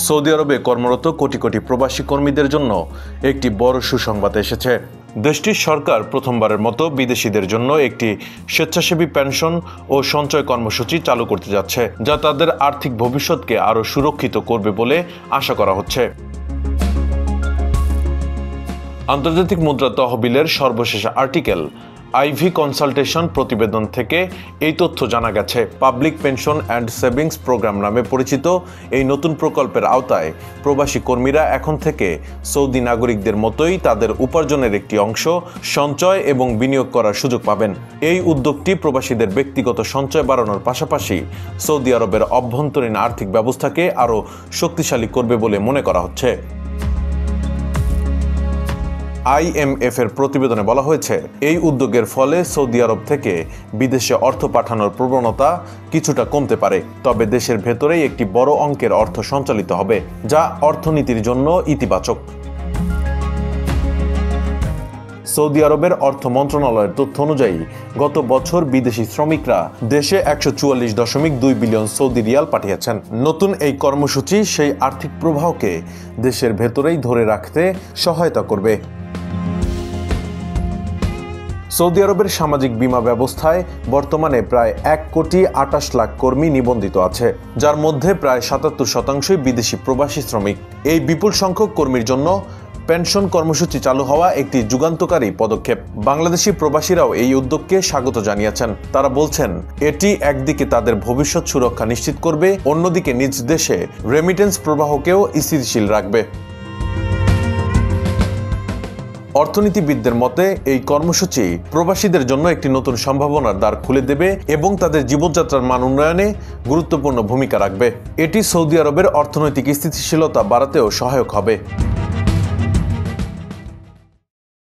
Saudi আরবে কর্মরত কোটি কোটি প্রবাসী কর্মীদের জন্য একটি বড় সুসংবাদ এসেছে। দেশটির সরকার প্রথমবারের মতো বিদেশিদের জন্য একটি স্বেচ্ছাসেবী পেনশন ও সঞ্চয় কর্মসূচি চালু করতে যাচ্ছে, যা তাদের আর্থিক ভবিষ্যৎকে আরও সুরক্ষিত করবে বলে আশা করা হচ্ছে। আন্তর্জাতিক মুদ্রা তহবিলের সর্বশেষ আর্টিকেল আইভি কনসালটেশন প্রতিবেদন থেকে এই তথ্য জানা গেছে। Public pension and savings programme নামে পরিচিত এই নতুন প্রকল্পের আওতায় প্রবাসী কর্মীরা এখন থেকে সৌদি নাগরিকদের মতোই তাদের উপার্জনের একটি অংশ সঞ্চয় এবং বিনিয়োগ করার সুযোগ পাবেন। এই উদ্যোগটি প্রবাসীদের ব্যক্তিগত সঞ্চয় বাড়ানোর পাশাপাশি সৌদি আরবের অভ্যন্তরীণ আর্থিক ব্যবস্থাকে আরও শক্তিশালী করবে বলে মনে করা হচ্ছে। IMF এর প্রতিবেদনে বলা হয়েছে, এই উদ্যোগের ফলে সৌদি আরব থেকে বিদেশে অর্থ পাঠানোর প্রবণতা কিছুটা কমতে পারে, তবে দেশের ভেতরেই একটি বড় অঙ্কের অর্থ সঞ্চালিত হবে, যা অর্থনীতির জন্য ইতিবাচক। সৌদি আরবের অর্থ মন্ত্রণালয়ের তথ্য অনুযায়ী গত বছর বিদেশি শ্রমিকরা দেশে 144.2 বিলিয়ন সৌদি রিয়াল পাঠিয়েছেন। নতুন এই কর্মসূচি সেই আর্থিক প্রবাহকে দেশের ভেতরেই ধরে রাখতে সহায়তা করবে। সৌদি আরবের সামাজিক বীমা ব্যবস্থায় বর্তমানে প্রায় 1,28 লাখ কর্মী নিবন্ধিত আছে, যার মধ্যে প্রায় 77% বিদেশি প্রবাসী শ্রমিক। এই বিপুল সংখ্যক কর্মীর জন্য পেনশন কর্মসূচি চালু হওয়া একটি যুগান্তকারী পদক্ষেপ। বাংলাদেশি প্রবাসীরাও এই উদ্যোগকে স্বাগত জানিয়েছেন। তারা বলছেন, এটি একদিকে তাদের ভবিষ্যৎ সুরক্ষা নিশ্চিত করবে, অন্যদিকে নিজ দেশে রেমিটেন্স প্রবাহকেও স্থিতিশীল রাখবে। অর্থনীতিবিদদের মতে এই কর্মসূচি প্রবাসীদের জন্য একটি নতুন সম্ভাবনার দ্বার খুলে দেবে এবং তাদের জীবনযাত্রার মান উন্নয়নে গুরুত্বপূর্ণ ভূমিকা রাখবে। এটি সৌদি আরবের অর্থনৈতিক স্থিতিশীলতা বাড়াতেও সহায়ক হবে।